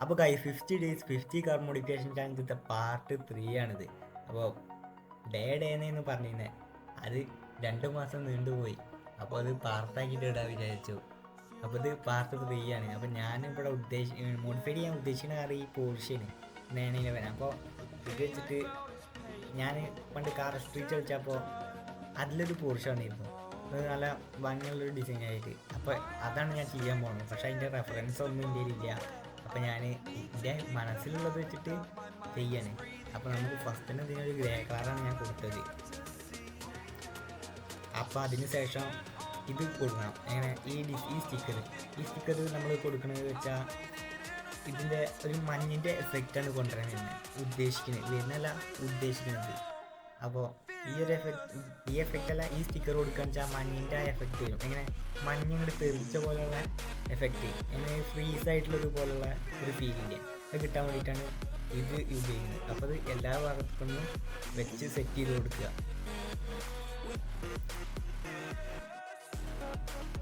അപ്പോൾ guys 50 days 50 car modification ചാലഞ്ചിൻ്റെ part 3 ആണിത്. അപ്പോൾ ഡേന്ന് പറഞ്ഞിരുന്നത് അത് 2 മാസം നീണ്ടുപോയി. അപ്പോൾ അത് പാർട്ടാക്കിയിട്ട് ഇടാൻ വിചാരിച്ചു. അപ്പോൾ ഇത് പാർട്ട് 3 ആണ്. അപ്പോൾ ഞാനിവിടെ മോഡിഫൈ ചെയ്യാൻ ഉദ്ദേശിക്കുന്ന കാർ ഈ പോർഷ്യന് 911. അപ്പോൾ ഇത് വെച്ചിട്ട് ഞാൻ പണ്ട് കാർ സ്ട്രീറ്റ് കളിച്ചപ്പോൾ അതിലൊരു പോർഷൻ വന്നിരുന്നു. അത് നല്ല ഭംഗിയുള്ളൊരു ഡിസൈനായിട്ട്. അപ്പോൾ അതാണ് ഞാൻ ചെയ്യാൻ പോകുന്നത്. പക്ഷേ അതിൻ്റെ റെഫറൻസ് ഒന്നും എൻ്റെ ഇല്ല. അപ്പോൾ ഞാൻ എൻ്റെ മനസ്സിലുള്ളത് വെച്ചിട്ട് ചെയ്യാണ്. അപ്പോൾ നമുക്ക് ഫസ്റ്റ് തന്നെ ഇതിനൊരു ഗ്രേ കളറാണ് ഞാൻ കൊടുത്തത്. അപ്പോൾ അതിന് ശേഷം ഇത് കൊടുക്കണം. എങ്ങനെ ഈ സ്റ്റിക്കർ നമ്മൾ കൊടുക്കുന്നത് വെച്ചാൽ ഇതിൻ്റെ ഒരു മഞ്ഞിൻ്റെ എഫക്റ്റാണ് കൊണ്ടുവരാൻ ഉദ്ദേശിക്കുന്നത്. അപ്പോൾ ഈ എഫക്റ്റ് അല്ല, ഈ സ്റ്റിക്കർ കൊടുക്കുകയെന്ന് വെച്ചാൽ മഞ്ഞിൻ്റെ എഫക്റ്റ് വരും. എങ്ങനെ മഞ്ഞിങ്ങോട്ട് തെറിച്ച പോലെയുള്ള എഫക്റ്റ്, എങ്ങനെ ഫ്രീസ് ആയിട്ടുള്ളത് പോലുള്ള ഒരു ഫീലില്ല, അത് കിട്ടാൻ വേണ്ടിയിട്ടാണ് ഇത് യൂസ് ചെയ്യുന്നത്. അപ്പോൾ അത് എല്ലാ ഭാഗത്തുനിന്നും വെച്ച് സെറ്റ് ചെയ്ത് കൊടുക്കുക.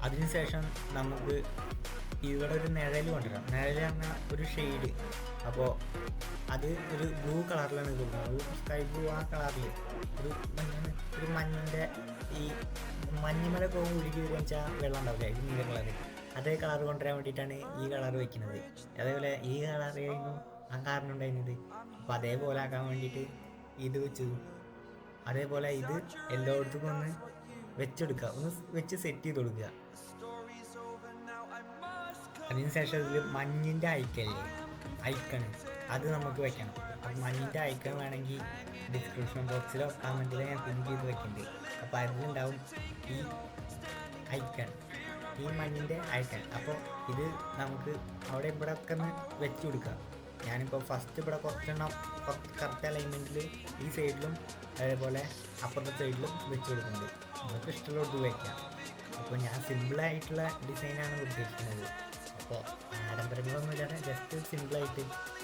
അതിനുശേഷം നമുക്ക് ഇവിടെ ഒരു നിഴൽ കൊണ്ടുവരാം. നിഴൽ പറഞ്ഞാൽ ഒരു ഷെയ്ഡ്. അപ്പോൾ അത് ഒരു ബ്ലൂ കളറിലാണ് കൊടുക്കുന്നത്. ഒരു സ്കൈ ബ്ലൂ ആ കളറിൽ ഒരു മഞ്ഞിൻ്റെ ഈ മഞ്ഞുമലൊക്കെ ഉരുകി വരിക വെച്ചാൽ വെള്ളം ഉണ്ടാവില്ല, ഇത് നീല കളർ. അതേ കളർ കൊണ്ടുവരാൻ വേണ്ടിയിട്ടാണ് ഈ കളർ വയ്ക്കുന്നത്. അതേപോലെ ഈ കളറായിരുന്നു ആ കാറിനുണ്ടായിരുന്നത്. അപ്പോൾ അതേപോലെ ആക്കാൻ വേണ്ടിയിട്ട് ഇത് വെച്ചു. അതേപോലെ ഇത് എല്ലായിടത്തും ഒന്ന് വെച്ചെടുക്കുക, ഒന്ന് വെച്ച് സെറ്റ് ചെയ്ത് കൊടുക്കുക. അതിനുശേഷം ഇതിൽ മഞ്ഞിൻ്റെ ഐക്കണ് അത് നമുക്ക് വെക്കണം. അപ്പം മഞ്ഞിൻ്റെ ഐക്കൺ വേണമെങ്കിൽ ഡിസ്ക്രിപ്ഷൻ ബോക്സിലോ കമൻറ്റിലോ ഞാൻ പിൻ ചെയ്ത് വെക്കുന്നുണ്ട്. അപ്പോൾ അതിലുണ്ടാവും ഈ ഐക്കൺ, ഈ മഞ്ഞിൻ്റെ ഐക്കൺ. അപ്പോൾ ഇത് നമുക്ക് അവിടെ ഇവിടെ ഒക്കെ ഒന്ന് വെച്ച് കൊടുക്കുക. ഞാനിപ്പോൾ ഫസ്റ്റ് ഇവിടെ കുറച്ചെണ്ണം കറക്റ്റ് അലൈൻമെൻറ്റിൽ ഈ സൈഡിലും അതേപോലെ അപ്പുറത്തെ സൈഡിലും വെച്ച് കൊടുക്കുന്നുണ്ട്. നമുക്ക് ഇഷ്ടമുള്ളത് വയ്ക്കാം. അപ്പോൾ ഞാൻ സിമ്പിളായിട്ടുള്ള ഡിസൈനാണ് ഉദ്ദേശിക്കുന്നത്. അപ്പോൾ ആഡംബരങ്ങളൊന്നും ഇല്ലാതെ ജസ്റ്റ് സിമ്പിളായിട്ട്,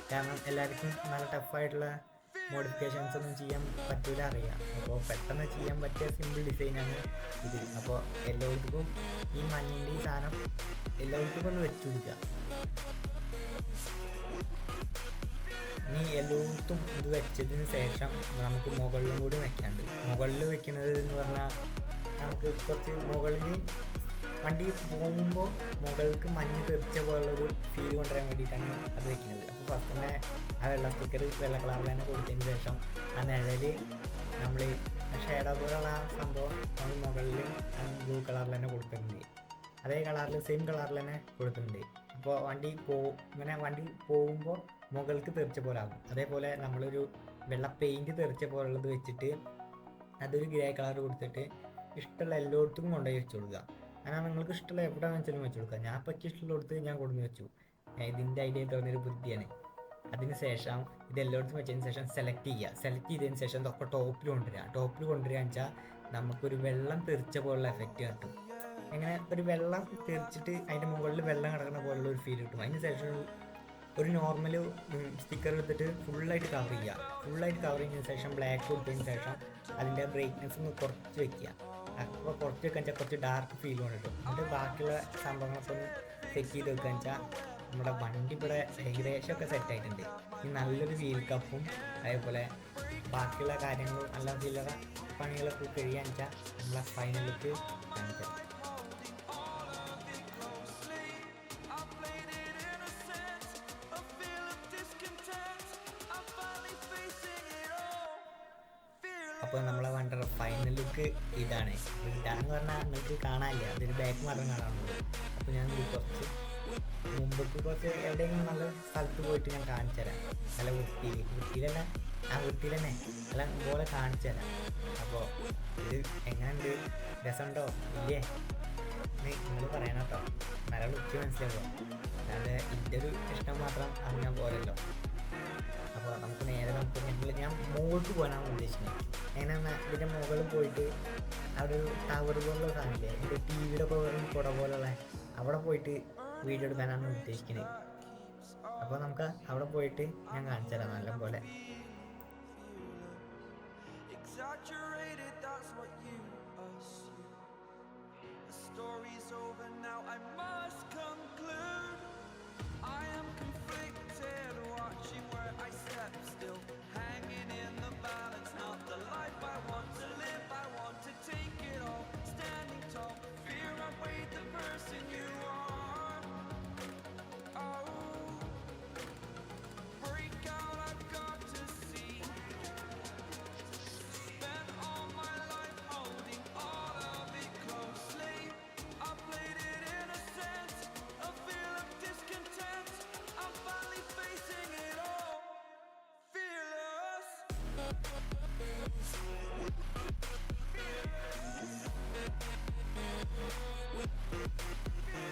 കാരണം എല്ലാവർക്കും നല്ല ടഫായിട്ടുള്ള മോഡിഫിക്കേഷൻസ് ഒന്നും ചെയ്യാൻ പറ്റില്ല അറിയാം. അപ്പോൾ പെട്ടെന്ന് ചെയ്യാൻ പറ്റിയ സിമ്പിൾ ഡിസൈനാണ് ഇത്. അപ്പോൾ എല്ലാവർക്കും ഈ മഞ്ഞിൻ്റെ ഈ സാധനം എല്ലാവർക്കും ഒന്ന് വെച്ചു കൊടുക്കുക. ഇനി എല്ലായിടത്തും ഇത് വെച്ചതിന് ശേഷം നമുക്ക് മുകളിലും കൂടി വെക്കാണ്ട്. മുകളിൽ വെക്കുന്നത് എന്ന് പറഞ്ഞാൽ നമുക്ക് കുറച്ച് മുകളിൽ വണ്ടി പോകുമ്പോൾ മുകൾക്ക് മഞ്ഞ് തെറിച്ച പോലുള്ളൊരു ഫീൽ കൊണ്ടുവരാൻ വേണ്ടിയിട്ടാണ് അത് വെക്കുന്നത്. അപ്പോൾ ഫസ്റ്റ് തന്നെ ആ വെള്ള സ്റ്റിക്കർ വെള്ള കളറിൽ തന്നെ കൊടുത്തതിന് ശേഷം ആ നിഴൽ നമ്മൾ ഷേഡോ പോലുള്ള ആ സംഭവം നമ്മൾ മുകളിൽ ബ്ലൂ കളറിൽ തന്നെ കൊടുത്തിട്ടുണ്ട്. അതേ കളറിൽ സെയിം കളറിൽ തന്നെ കൊടുത്തിട്ടുണ്ട്. അപ്പോൾ വണ്ടി പോകുമ്പോൾ മുകൾക്ക് തെറിച്ച പോലെ ആകും. അതേപോലെ നമ്മളൊരു വെള്ള പെയിൻറ്റ് തെറിച്ച പോലുള്ളത് വെച്ചിട്ട് അതൊരു ഗ്രേ കളർ കൊടുത്തിട്ട് ഇഷ്ടമുള്ള എല്ലായിടത്തും കൊണ്ടുപോയി വെച്ച് കൊടുക്കുക. അങ്ങനെ നിങ്ങൾക്ക് ഇഷ്ടമുള്ള എവിടെയാണെന്ന് വെച്ചാലും വെച്ച് കൊടുക്കുക. ഞാൻ ഇപ്പോൾ ഇഷ്ടമുള്ളടത്ത് ഞാൻ കൊടുന്ന് വെച്ചു. ഇതിൻ്റെ ഐഡിയ തോന്നിയൊരു ബുദ്ധിയാണ്. അതിന് ശേഷം ഇത് എല്ലായിടത്തും വെച്ചതിന് ശേഷം സെലക്ട് ചെയ്തതിന് ശേഷം ഇതൊക്കെ ടോപ്പിൽ കൊണ്ടുവരിക വെച്ചാൽ നമുക്കൊരു വെള്ളം തെറിച്ച പോലുള്ള എഫക്റ്റ് കിട്ടും. അങ്ങനെ ഒരു വെള്ളം തെറിച്ചിട്ട് അതിൻ്റെ മുകളിൽ വെള്ളം കിടക്കുന്ന പോലുള്ള ഒരു ഫീൽ കിട്ടും. അതിന് ശേഷം ഒരു നോർമൽ സ്റ്റിക്കർ എടുത്തിട്ട് ഫുള്ളായിട്ട് കവർ ചെയ്യുന്നതിന് ശേഷം ബ്ലാക്ക് കൊടുത്തതിന് ശേഷം അതിൻ്റെ ബ്രൈറ്റ്നെസ് ഒന്ന് കുറച്ച് വയ്ക്കുക. അപ്പോൾ കുറച്ച് വെക്കാൻ വെച്ചാൽ കുറച്ച് ഡാർക്ക് ഫീൽ കൊണ്ടിട്ടും. എന്നിട്ട് ബാക്കിയുള്ള സംഭവങ്ങളൊക്കെ ഒന്ന് സെറ്റ് ചെയ്ത് വെക്കുക വെച്ചാൽ നമ്മുടെ വണ്ടി ഇവിടെ ഏകദേശമൊക്കെ സെറ്റായിട്ടുണ്ട്. ഈ നല്ലൊരു വീൽ കപ്പും അതേപോലെ ബാക്കിയുള്ള കാര്യങ്ങളും നല്ല ചില്ലറ പണികളൊക്കെ കഴിയാൻ വെച്ചാൽ നമ്മളെ ഫൈനൽ ലുക്ക് കാണിക്കാം. അപ്പോൾ നമ്മളെ വണ്ടിയുടെ ഫൈനൽ ലുക്ക് ഇതാണ്. ഇതാണെന്ന് പറഞ്ഞാൽ നിങ്ങൾക്ക് കാണാനില്ല, അതൊരു ബാക്ക് മാത്രം കാണാനുള്ളൂ. അപ്പോൾ ഞാൻ കുറച്ച് കുറച്ച് എവിടെയെങ്കിലും നല്ല സ്ഥലത്ത് പോയിട്ട് ഞാൻ കാണിച്ചു തരാം. നല്ല വൃത്തിയിൽ തന്നെ നല്ല പോലെ കാണിച്ചു തരാം. അപ്പോൾ ഇത് എങ്ങനെയുണ്ട്, രസമുണ്ടോ ഇല്ലേ നിങ്ങൾ പറയണം കേട്ടോ. നല്ല ലുക്ക് മനസ്സിലാവുക. അല്ലാതെ ഇതിൻ്റെ ഒരു ഇഷ്ടം മാത്രം അറിഞ്ഞാൽ പോരല്ലോ. അപ്പോൾ നമുക്ക് നേരെ ഞാൻ മുകളിലേക്ക് പോകാനാണ് ഉദ്ദേശിക്കുന്നത്. എങ്ങനെ ഇതിൻ്റെ മുകളിൽ പോയിട്ട് അവിടെ ഒരു ടവർ പോലുള്ള സാധനമില്ലേ, എൻ്റെ ടിവിയുടെ ഒക്കെ കുട പോലുള്ള അവിടെ പോയിട്ട് വീഡിയോ എടുക്കാനാണ് ഉദ്ദേശിക്കുന്നത്. അപ്പോൾ നമുക്ക് അവിടെ പോയിട്ട് ഞാൻ കാണിച്ചു തരാം നല്ല പോലെ. story's over now, I must conclude. I am conflicted.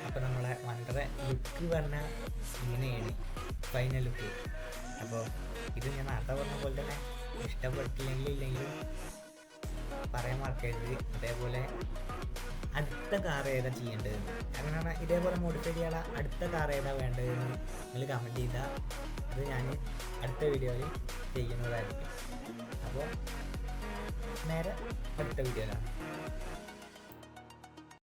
അപ്പോൾ നമ്മളെ വണ്ടറെ ലുക്ക് പറഞ്ഞാൽ ഇങ്ങനെയാണ് ഫൈനൽ ലുക്ക്. അപ്പോൾ ഇത് ഞാൻ നേരത്തെ പറഞ്ഞ പോലെ തന്നെ ഇഷ്ടപ്പെട്ടില്ലെങ്കിൽ ഇല്ലെങ്കിലും പറയാൻ മറക്കരുത്. അതേപോലെ അടുത്ത കാർ ഏതാ ചെയ്യേണ്ടതെന്ന്, അങ്ങനെ ഇതേപോലെ മോഡിഫൈ ചെയ്യാനുള്ള അടുത്ത കാർ ഏതാ വേണ്ടതെന്ന് നിങ്ങൾ കമൻറ്റ് ചെയ്താൽ അത് ഞാൻ അടുത്ത വീഡിയോയിൽ ചെയ്യുന്നതായിരിക്കും. അപ്പോൾ നേരെ അടുത്ത വീഡിയോയിലാണ്.